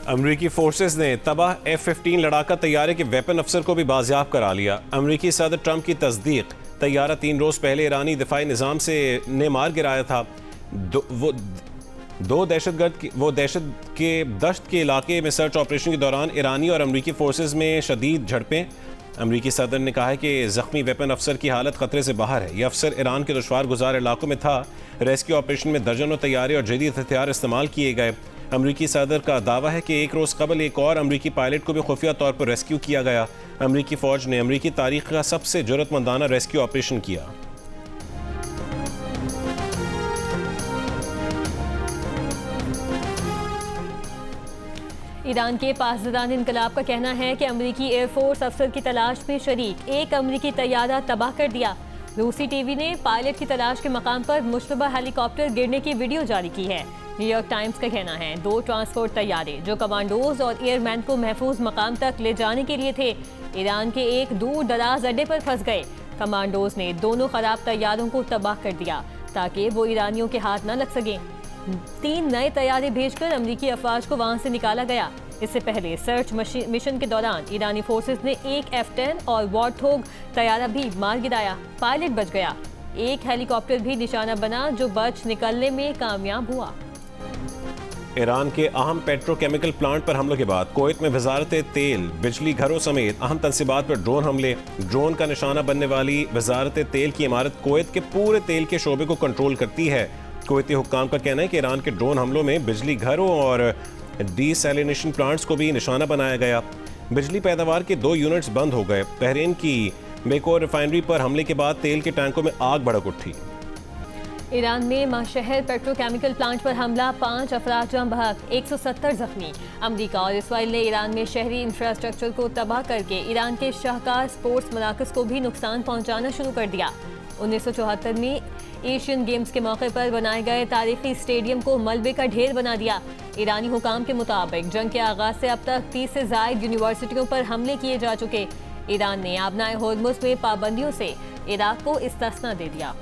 अमरीकी फोर्सेस ने तबाह F-15 लड़ाका तैयारे के वेपन अफसर को भी बाजियाब करा लिया। अमरीकी सदर ट्रंप की तस्दीक, तैयारा 3 रोज़ पहले ईरानी दिफाई निज़ाम ने मार गिराया था। वो दहशत के दश्त के इलाके में सर्च ऑपरेशन के दौरान ईरानी और अमरीकी फोर्सेस में शदीद झड़पें। अमरीकी सदर ने कहा है कि ज़ख्मी वेपन अफसर की हालत खतरे से बाहर है। यह अफसर ईरान के दुश्वार गुजार इलाकों में था। रेस्क्यू ऑपरेशन में दर्जनों तैयारे और जदीद हथियार इस्तेमाल किए गए। अमरीकी सदर का दावा है कि एक रोज़ कबल एक और अमरीकी पायलट को भी खुफिया तौर पर रेस्क्यू किया गया। अमरीकी फ़ौज ने अमरीकी तारीख का सबसे जुर्रतमंदाना रेस्क्यू ऑपरेशन किया। ईरान के पासदान इनकलाब का कहना है कि अमरीकी एयरफोर्स अफसर की तलाश में शरीक एक अमरीकी तैयारा तबाह कर दिया। रूसी टीवी ने पायलट की तलाश के मकाम पर मुश्तबा हेलीकॉप्टर गिरने की वीडियो जारी की है। न्यूयॉर्क टाइम्स का कहना है 2 ट्रांसपोर्ट तैयारे जो कमांडोज और एयरमैन को महफूज मकाम तक ले जाने के लिए थे, ईरान के एक दूर दराज अड्डे पर फंस गए। कमांडोज ने दोनों खराब तैयारों को तबाह कर दिया ताकि वो ईरानियों के हाथ न लग सकें। 3 नए तैयारे भेजकर अमरीकी अफवाज को वहां से निकाला गया। इससे पहले सर्च मिशन के दौरान ईरानी फोर्सेस ने एक F-10 और वॉर्थोग तैयारा भी मार गिराया। पायलट बच गया। एक हेलीकॉप्टर भी निशाना बना जो बच निकलने में कामयाब हुआ। ईरान के अहम पेट्रोकेमिकल प्लांट पर हमलों के बाद कुवैत में वजारत तेल, बिजली घरों समेत अहम तंसीबात पर ड्रोन हमले। ड्रोन का निशाना बनने वाली वजारत तेल की इमारत कुवैत के पूरे तेल के शोबे को कंट्रोल करती है। कुवैती हुक्काम का कहना है कि ईरान के ड्रोन हमलों में बिजली घरों और डीसैलिनेशन प्लांट्स को भी निशाना बनाया गया। बिजली पैदावार के 2 यूनिट्स बंद हो गए। बहरीन की बेकोर रिफाइनरी पर हमले के बाद तेल के टैंकों में आग भड़क उठी। ईरान में माशहर पेट्रोकेमिकल प्लांट पर हमला, 5 अफराद जान बहक, 170 जख्मी। अमरीका और इसराइल ने ईरान में शहरी इंफ्रास्ट्रक्चर को तबाह करके ईरान के शाहकार स्पोर्ट्स मराकज़ को भी नुकसान पहुंचाना शुरू कर दिया। 1974 में एशियन गेम्स के मौके पर बनाए गए तारीखी स्टेडियम को मलबे का ढेर बना दिया। ईरानी हुकाम के मुताबिक जंग के आगाज से अब तक 30 से ज़ायद यूनिवर्सिटियों पर हमले किए जा चुके। ईरान ने आबनाए होर्मुज़ में पाबंदियों से इराक को इस्तिस्ना दे दिया।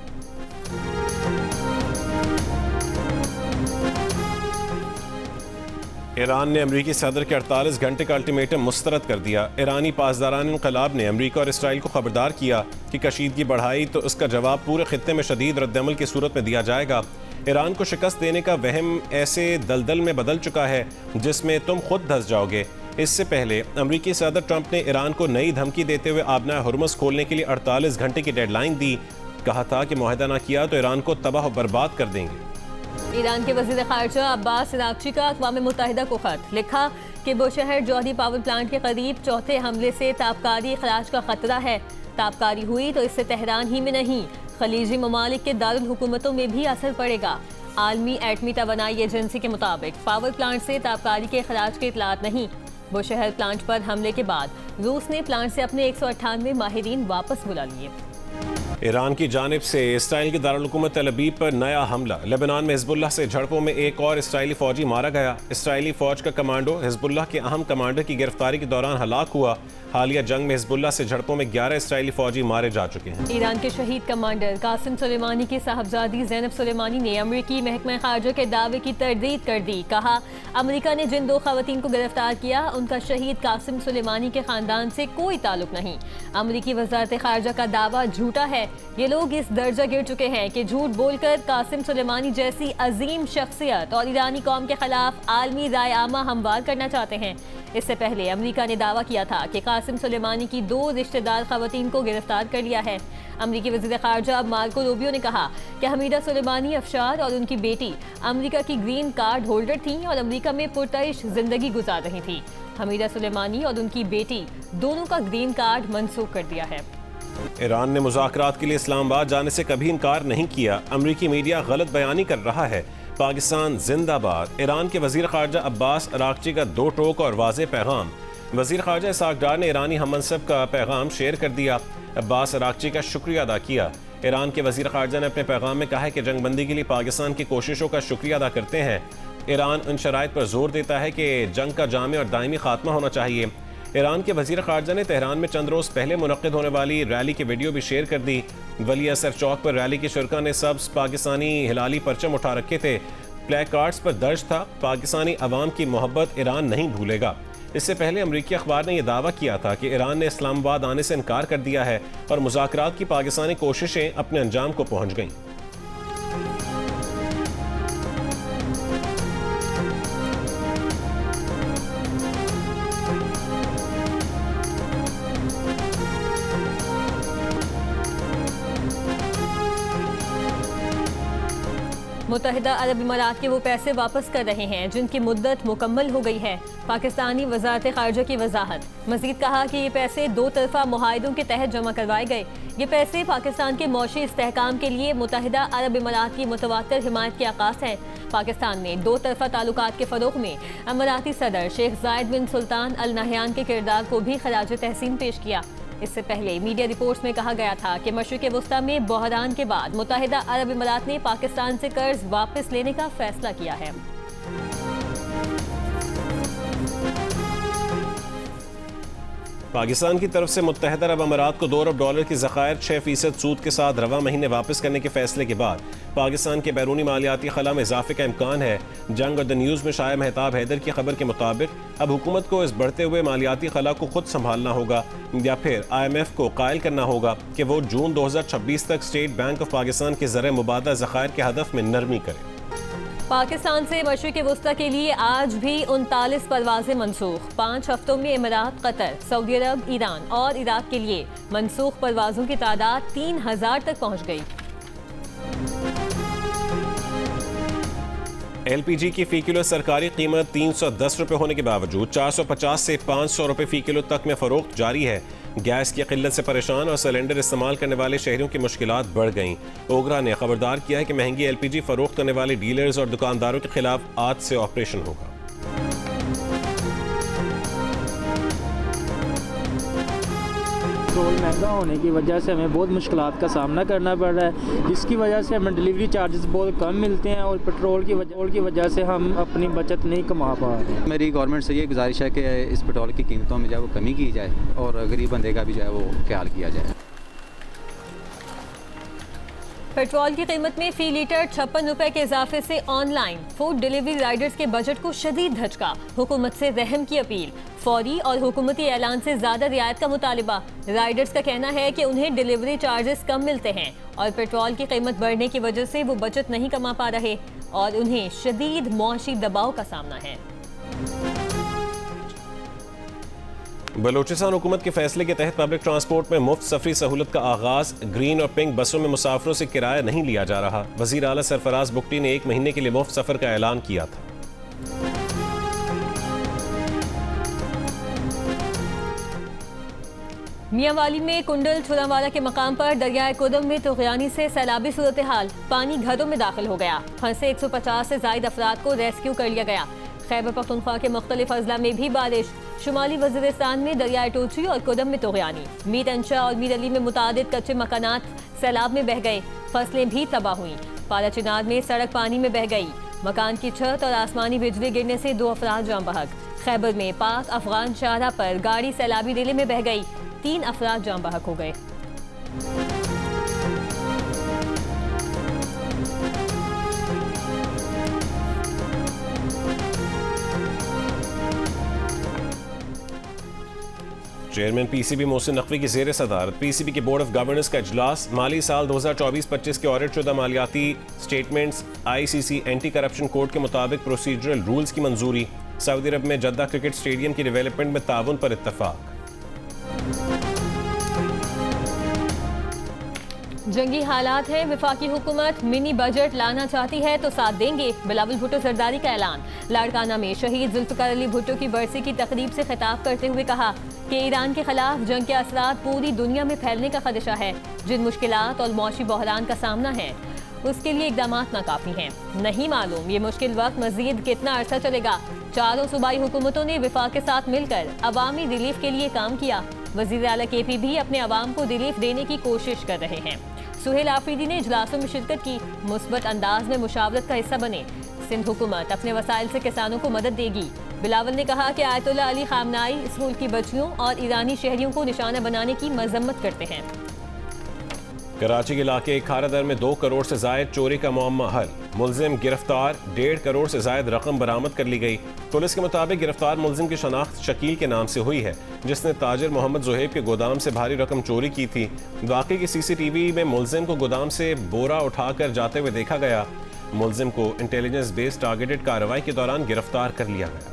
ईरान ने अमरीकी सदर के 48 घंटे का अल्टीमेटम मुस्तरद कर दिया। ईरानी पासदारान इनकलाब ने अमरीका और इसराइल को खबरदार किया कि कशीदगी बढ़ाई तो इसका जवाब पूरे खित्ते में शदीद रद्दअमल की सूरत में दिया जाएगा। ईरान को शिकस्त देने का वहम ऐसे दलदल में बदल चुका है जिसमें तुम खुद धंस जाओगे। इससे पहले अमरीकी सदर ट्रंप ने ईरान को नई धमकी देते हुए आबना हुर्मुज़ खोलने के लिए 48 घंटे की डेडलाइन दी। कहा था कि मुआहदा न किया तो ईरान को तबाह और बर्बाद कर देंगे। ईरान के वज़ीर ख़ारजा अब्बास अराग़ची का अक़वाम मुत्तहिदा को ख़त लिखा कि बुशहर जौहरी पावर प्लांट के करीब चौथे हमले से ताबकारी ख़राज का ख़तरा है। ताबकारी हुई तो इससे तेहरान ही में नहीं, खलीजी ममालिक के दारुल हुकूमतों में भी असर पड़ेगा। आलमी एटमी तवानाई एजेंसी के मुताबिक पावर प्लांट से ताबकारी के ख़राज की इतलात नहीं। बुशहर प्लांट पर हमले के बाद रूस ने प्लांट से अपने 198 माहिरीन वापस बुला लिए। ईरान की जानिब से इसराइल के दारुल हुकूमत तेल अवीव पर नया हमला। लेबनान में हिजबुल्लाह से झड़पों में एक और इसराइली फौजी मारा गया। इसराइली फौज का कमांडो हिजबुल्लाह के अहम कमांडर की गिरफ्तारी के दौरान हलाक हुआ। हालिया जंग में हिजबुल्लाह से झड़पों में 11 इसराइली फौजी मारे जा चुके हैं। ईरान के शहीद कमांडर कासिम सुलेमानी की साहबजादी ज़ैनब सुलेमानी ने अमरीकी महकमा ख़ारजा के दावे की तरदीद कर दी। कहा, अमरीका ने जिन 2 ख़वातीन को गिरफ्तार किया उनका शहीद कासिम सुलेमानी के ख़ानदान से कोई ताल्लुक नहीं। अमरीकी वज़ारत ख़ारजा का दावा झूठा है। ये लोग इस दर्जा गिर चुके हैं कि झूठ बोलकर कासिम सुलेमानी जैसी अजीम शख्सियत और ईरानी कौम के खिलाफ आलमी राय आमा हमवार करना चाहते हैं। इससे पहले अमरीका ने दावा किया था कि कासिम सुलेमानी की 2 रिश्तेदार खवातीन को गिरफ्तार कर लिया है। अमरीकी वज़ीर ख़ारजा मार्को रूबियो ने कहा कि हमीदा सुलेमानी अफशार और उनकी बेटी अमरीका की ग्रीन कार्ड होल्डर थीं और अमरीका में पुरतइश जिंदगी गुजार रही थी। हमीदा सुलेमानी और उनकी बेटी दोनों का ग्रीन कार्ड मनसूख कर दिया है। ईरान ने मुज़ाकरात के लिए इस्लामाबाद जाने से कभी इनकार नहीं किया। अमरीकी मीडिया गलत बयानी कर रहा है। पाकिस्तान जिंदाबाद। ईरान के वज़ीर ख़ारजा अब्बास अराग़ची का 2 टोक और वाज़ेह पैगाम। वज़ीर ख़ारजा इसहाक़ डार ने ईरानी हममनसब का पैगाम शेयर कर दिया। अब्बास अराग़ची का शुक्रिया अदा किया। ईरान के वज़ीर ख़ारजा ने अपने पैगाम में कहा है कि जंगबंदी के लिए पाकिस्तान की कोशिशों का शुक्रिया अदा करते हैं। ईरान उन शराइत पर जोर देता है कि जंग का जामे और दायमी खात्मा होना चाहिए। ईरान के वज़ीर ख़ारजा ने तेहरान में चंद रोज़ पहले मुनक़्क़िद होने वाली रैली की वीडियो भी शेयर कर दी। वली असर चौक पर रैली के शुरका ने सब्ज़ पाकिस्तानी हिलाली परचम उठा रखे थे। प्ले कार्ड्स पर दर्ज था, पाकिस्तानी अवाम की मोहब्बत ईरान नहीं भूलेगा। इससे पहले अमरीकी अखबार ने यह दावा किया था कि ईरान ने इस्लामाबाद आने से इनकार कर दिया है और मुज़ाकरात की पाकिस्तानी कोशिशें अपने अंजाम को पहुंच गईं। मुत्तहिदा अरब इमारात के वो पैसे वापस कर रहे हैं जिनकी मुद्दत मुकम्मल हो गई है। पाकिस्तानी वजारत खारजा की वजाहत। मजीद कहा कि ये पैसे दो तरफा मुआहदों के तहत जमा करवाए गए। ये पैसे पाकिस्तान के मौशी इस्तेहकाम के लिए मुत्तहिदा अरब इमारात की मुतवातिर हिमायत की आकाश है। पाकिस्तान ने दो तरफा ताल्लुकात के फ़रोग़ में अमाराती सदर शेख जायद बिन सुल्तान अल नहयान के किरदार को भी खराज तहसीन पेश किया। इससे पहले मीडिया रिपोर्ट्स में कहा गया था कि मशरिक़ वस्ता में बहरान के बाद मुत्तहिदा अरब इमारात ने पाकिस्तान से कर्ज वापस लेने का फैसला किया है। पाकिस्तान की तरफ से मुत्तहिदा अरब अमारात को $2 अरब की ज़खायर 6% सूद के साथ रवा महीने वापस करने के फैसले के बाद पाकिस्तान के बैरूनी मालियाती खला में इजाफे का इम्कान है। जंग और द न्यूज़ में शाया महताब हैदर की खबर के मुताबिक अब हुकूमत को इस बढ़ते हुए मालियाती खला को खुद संभालना होगा या फिर IMF को कायल करना होगा कि वो जून 2026 तक स्टेट बैंक ऑफ पाकिस्तान के ज़र मुबादला ज़खायर के हदफ में नरमी करे। पाकिस्तान से मशरिक़ वस्ता के लिए आज भी 39 परवाजें मनसूख। 5 हफ्तों में इमारात, कतर, सऊदी अरब, ईरान और इराक के लिए मनसूख परवाजों की तादाद 3000 तक पहुँच गई। LPG की फ़ी किलो सरकारी कीमत 310 रुपये होने के बावजूद 450 से 500 रुपये फ़ी किलो तक में फ़रोख्त जारी है। गैस की किल्लत से परेशान और सिलेंडर इस्तेमाल करने वाले शहरियों की मुश्किलात बढ़ गईं। ओगरा ने खबरदार किया है कि महंगी LPG फ़रोख्त करने वाले डीलर्स और दुकानदारों के खिलाफ आज से ऑपरेशन होगा। पेट्रोल महंगा होने की वजह से हमें बहुत मुश्किलात का सामना करना पड़ रहा है, जिसकी वजह से हमें डिलीवरी चार्जेस बहुत कम मिलते हैं और पेट्रोल की वजह से हम अपनी बचत नहीं कमा पा रहे हैं। मेरी गवर्नमेंट से ये गुजारिश है कि इस पेट्रोल की कीमतों में जो है वो कमी की जाए और गरीब बंदे का भी जो है वो ख्याल किया जाए। पेट्रोल की कीमत में फी लीटर 56 रुपए के इजाफे से ऑनलाइन फूड डिलीवरी राइडर्स के बजट को शदीद धचका। हुकूमत से रहम की अपील। फौरी और हुकूमती ऐलान से ज्यादा रियायत का मुतालिबा। राइडर्स का कहना है कि उन्हें डिलीवरी चार्जेस कम मिलते हैं और पेट्रोल की कीमत बढ़ने की वजह से वो बचत नहीं कमा पा रहे और उन्हें शदीद मौशी दबाव का सामना है। बलूचिस्तान हुकूमत के फैसले के तहत पब्लिक ट्रांसपोर्ट में मुफ्त सफरी सहूलत का आगाज। ग्रीन और पिंक बसों में मुसाफिरों से किराया नहीं लिया जा रहा। वजीर आला सरफराज बुगटी ने 1 महीने के लिए मुफ्त सफर का ऐलान किया था। मियांवाली में कुंडल छुरावाला के मकाम पर दरियाए कोदम में तुगयानी से सैलाबी सूरत हाल। पानी घरों में दाखिल हो गया। फंसे 150 से जायद अफराद को रेस्क्यू कर लिया गया। खैबर पख्तूनख्वा के मुख्तलिफ अजला में भी बारिश। शुमाली वजीरिस्तान में दरियाए टोची और कोदम में तुगयानी। मीर अंशा और मीर अली में मुतादिद कच्चे मकानात सैलाब में बह गए। फसलें भी तबाह हुई। पाला चिनार में सड़क पानी में बह गई। मकान की छत और आसमानी बिजली गिरने से 2 अफराद जान बहक। खैबर में पाक अफगान शाहरा पर गाड़ी सैलाबी रीले में बह गई। 3 अफराद जान बहक हो गए। चेयरमैन PCB मोहसिन नकवी की ज़ेर सदारत PCB के बोर्ड ऑफ गवर्नर्स का इजलास। माली साल 2024-25 के ऑडिट शुदा मालियाती statements ICC anti corruption code के मुताबिक प्रोसीजरल रूल्स की मंजूरी। सऊदी अरब में जद्दा क्रिकेट स्टेडियम की डेवलपमेंट में ताउन पर इत्तफाक। जंगी हालात है। वफाकी हुकूमत मिनी बजट लाना चाहती है तो साथ देंगे। बिलावल भुट्टो जरदारी का ऐलान। लाड़काना में शहीद जुल्फ़िकार अली भुट्टो की बरसी की तकरीब से खिताब करते हुए कहा कि ईरान के खिलाफ जंग के असरात पूरी दुनिया में फैलने का खदशा है। जिन मुश्किलात और मौशी बहरान का सामना है उसके लिए इक़दामात नाकाफी हैं। नहीं मालूम ये मुश्किल वक्त मजीद कितना अरसा चलेगा। चारों सूबाई हुकूमतों ने वफाक के साथ मिलकर अवामी रिलीफ के लिए काम किया। वज़ीर आला KP भी अपने अवाम को रिलीफ देने की कोशिश कर रहे हैं। सुहेल आफरीदी ने इजलासों में शिरकत की। मुस्बत अंदाज में मुशावरत का हिस्सा बने। सिंध हुकूमत अपने वसाइल से किसानों को मदद देगी। बिलावल ने कहा कि आयतुल्लाह अली खामनाई स्कूल की बच्चियों और ईरानी शहरियों को निशाना बनाने की मजम्मत करते हैं। कराची के इलाके खारादर में 2 करोड़ से जायद चोरी का मुअम्मा हल, मुलजिम गिरफ्तार, 1.5 करोड़ से जायद रकम बरामद कर ली गई। पुलिस के मुताबिक गिरफ्तार मुलजिम की शनाख्त शकील के नाम से हुई है, जिसने ताजिर मोहम्मद जुहैब के गोदाम से भारी रकम चोरी की थी। वाक़े की CCTV में मुलजिम को गोदाम से बोरा उठाकर जाते हुए देखा गया। मुलजिम को इंटेलिजेंस बेस्ड टारगेटेड कार्रवाई के दौरान गिरफ्तार कर लिया गया।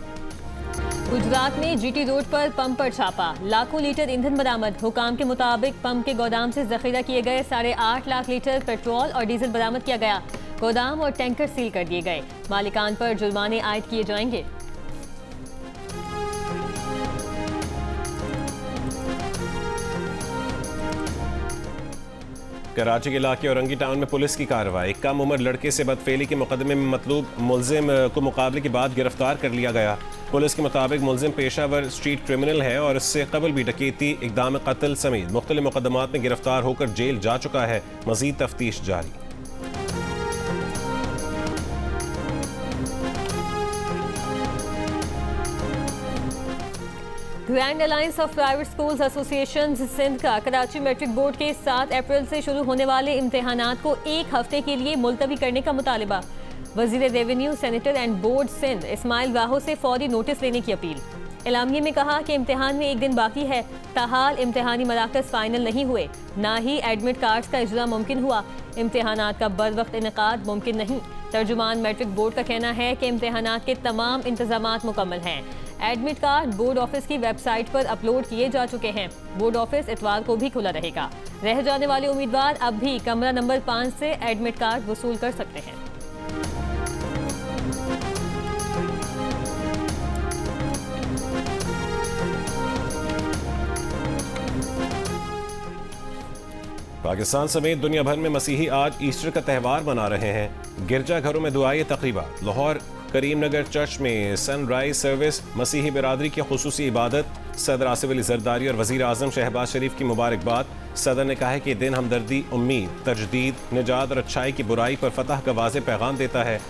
गुजरात में GT रोड पर पंप पर छापा, लाखों लीटर ईंधन बरामद। हुकाम के मुताबिक पंप के गोदाम से जखीरा किए गए 8.5 लाख लीटर पेट्रोल और डीजल बरामद किया गया। गोदाम और टैंकर सील कर दिए गए। मालिकान पर जुर्माने आयद किए जाएंगे। कराची के इलाके औरंगी टाउन में पुलिस की कार्रवाई, कम उम्र लड़के से बदफेली के मुकदमे में मतलूब मुलजिम को मुकाबले के बाद गिरफ्तार कर लिया गया। पुलिस के मुताबिक मुलजिम पेशावर स्ट्रीट क्रिमिनल है और इससे कबल भी डकैती, इक़दाम कत्ल समेत मुख्तलिफ मुकदमात में गिरफ्तार होकर जेल जा चुका है। मज़ीद तफ्तीश जारी। Grand alliance of private schools association Sindh का कराची मैट्रिक बोर्ड के 7 अप्रैल से शुरू होने वाले इम्तिहानात को 1 हफ्ते के लिए मुलतवी करने का मुतालिबा। वज़ीर revenue, senator and board Sindh Ismail Rahu से फौरी नोटिस लेने की अपील। एलामिये में कहा कि इम्तिहान में 1 दिन बाकी है, ताहाल इम्तिहानी मराकज़ फाइनल नहीं हुए, ना ही एडमिट कार्ड्स का इजरा मुमकिन हुआ। इम्तिहानात का बर वक्त इनेकाद मुमकिन नहीं। तर्जुमान मैट्रिक बोर्ड का कहना है कि इम्तिहानात के तमाम इंतजामात मुकम्मल हैं। एडमिट कार्ड बोर्ड ऑफिस की वेबसाइट पर अपलोड किए जा चुके हैं। बोर्ड ऑफिस इतवार को भी खुला रहेगा। रह जाने वाले उम्मीदवार अब भी कमरा नंबर 5 से एडमिट कार्ड वसूल कर सकते हैं। पाकिस्तान समेत दुनिया भर में मसीही आज ईस्टर का त्यौहार मना रहे हैं। गिरजाघरों में दुआई तकरीबात। लाहौर करीम नगर चर्च में सनराइज सर्विस, मसीही बिरादरी की खुसूसी इबादत। सदर आसिफ अली जरदारी और वज़ीर आज़म शहबाज शरीफ की मुबारकबाद। सदर ने कहा है कि दिन हमदर्दी, उम्मीद, तजदीद, निजात और अच्छाई की बुराई पर फतह का वाज़ेह पैगाम देता है।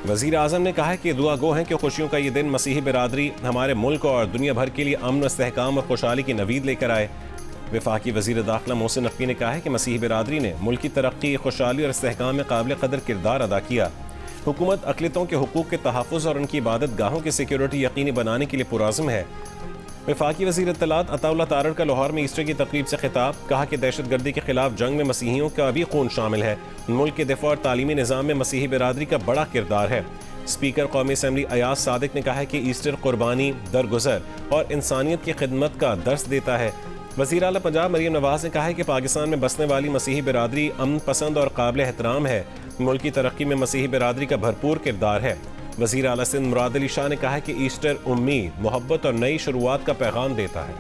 वज़ीर आज़म ने कहा है कि दुआ गो हैं कि खुशियों का ये दिन मसीही बिरादरी हमारे मुल्क और दुनिया भर के लिए अमन, इस्तेहकाम और खुशहाली की नवीद लेकर आए। वफाकी वज़ीर दाखिला मोहसिन नकवी ने कहा है कि मसीही बिरादरी ने मुल्क की तरक्की, खुशहाली और इस्तेहकाम में काबिल कदर किरदार अदा किया। हुकूमत अक़लियतों के हुकूक़ के तहफ़्फ़ुज़ और उनकी इबादत गाहों की सिक्योरिटी यकीनी बनाने के लिए पुरज़्म है। वफाकी वज़ीर इत्तलात अताउल्लाह तारड़ का लाहौर में ईस्टर की तक़रीब से खिताब। कहा कि दहशत गर्दी के खिलाफ जंग में मसीहियों का भी खून शामिल है। मुल्क के दिफ़ा और तालीमी निज़ाम में मसीही बिरादरी का बड़ा किरदार है। स्पीकर कौमी असम्बली अयाज सादिक ने कहा है कि ईस्टर कुर्बानी, दरगुजर और इंसानियत की खिदमत का दर्स देता है। वज़ीर आला पंजाब मरीम नवाज़ ने कहा है कि पाकिस्तान में बसने वाली मसीही बिरादरी अमन पसंद और काबिल एहतराम है। मुल्क की तरक्की में मसीही बिरादरी का भरपूर किरदार है। वज़ीर आला सिंध मुराद अली शाह ने कहा है कि ईस्टर उम्मीद, मोहब्बत और नई शुरुआत का पैगाम देता है।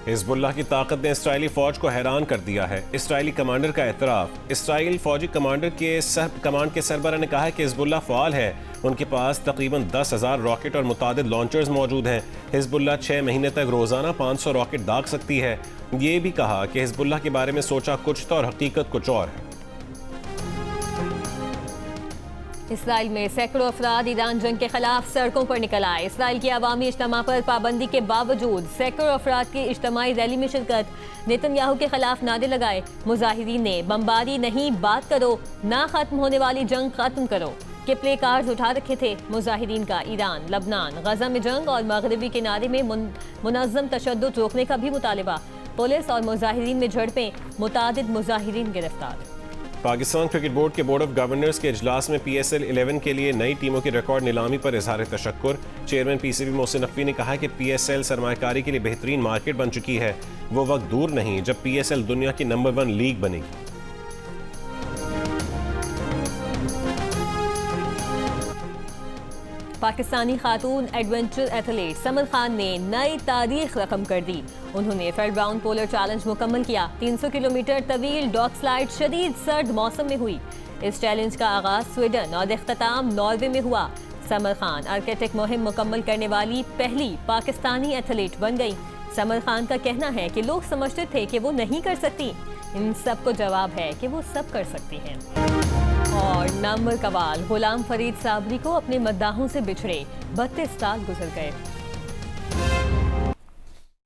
हिज़्बुल्लाह की ताकत ने इसराइली फ़ौज को हैरान कर दिया है। इसराइली कमांडर का एतराफ़। इसराइल फ़ौजी कमांड के सरबराह ने कहा है कि हिज़्बुल्लाह फ़आल है। उनके पास तकरीबन 10,000 रॉकेट और मुतादिद लॉन्चर्स मौजूद हैं। हिज़्बुल्लाह 6 महीने तक रोज़ाना 500 रॉकेट दाग सकती है। ये भी कहा कि हिज़्बुल्लाह के बारे में सोचा कुछ था और हकीकत कुछ और है। इसराइल में सैकड़ों अफराद ईरान जंग के खिलाफ सड़कों पर निकल आए। इसराइल की अवामी इज्तिमा पर पाबंदी के बावजूद सैकड़ों अफराद की इज्तिमाई रैली में शिरकत। नेतन्याहू के खिलाफ नारे लगाए। मुजाहिदीन ने बमबारी नहीं, बात करो, ना खत्म होने वाली जंग खत्म करो के प्ले कार्ड्स उठा रखे थे। मुजाहिदीन का ईरान, लबनान, गजा में जंग और मगरबी किनारे में मुनज़्ज़म तशद्दुद रोकने का भी मुतालिबा। पुलिस और मुजाहिदीन में झड़पें, मुतादिद मुजाहिदीन गिरफ्तार। पाकिस्तान क्रिकेट बोर्ड के बोर्ड ऑफ गवर्नर्स के इजलास में PSL 11 के लिए नई टीमों की रिकॉर्ड नीलामी पर इजहार तशक्कुर। चेयरमैन PCB मोहसिन नकवी ने कहा कि PSL सरमायाकारी के लिए बेहतरीन मार्केट बन चुकी है। वो वक्त दूर नहीं जब PSL दुनिया की नंबर 1 लीग बनेगी। पाकिस्तानी खातून एडवेंचर एथलीट समर खान ने नई तारीख रकम कर दी। उन्होंने फेड राउंड पोलर चैलेंज मुकम्मल किया। 300 किलोमीटर तवील डॉग स्लाइड शदीद सर्द मौसम में हुई। इस चैलेंज का आगाज स्वीडन और इख्तिताम नॉर्वे में हुआ। समर खान आर्कटिक मुहिम मुकम्मल करने वाली पहली पाकिस्तानी एथलीट बन गई। समर खान का कहना है कि लोग समझते थे कि वो नहीं कर सकती, इन सबको जवाब है कि वो सब कर सकती हैं। और नंबर कवाल गुलाम फरीद साबरी को अपने मद्दाहों से बिछड़े 32 साल गुजर गए।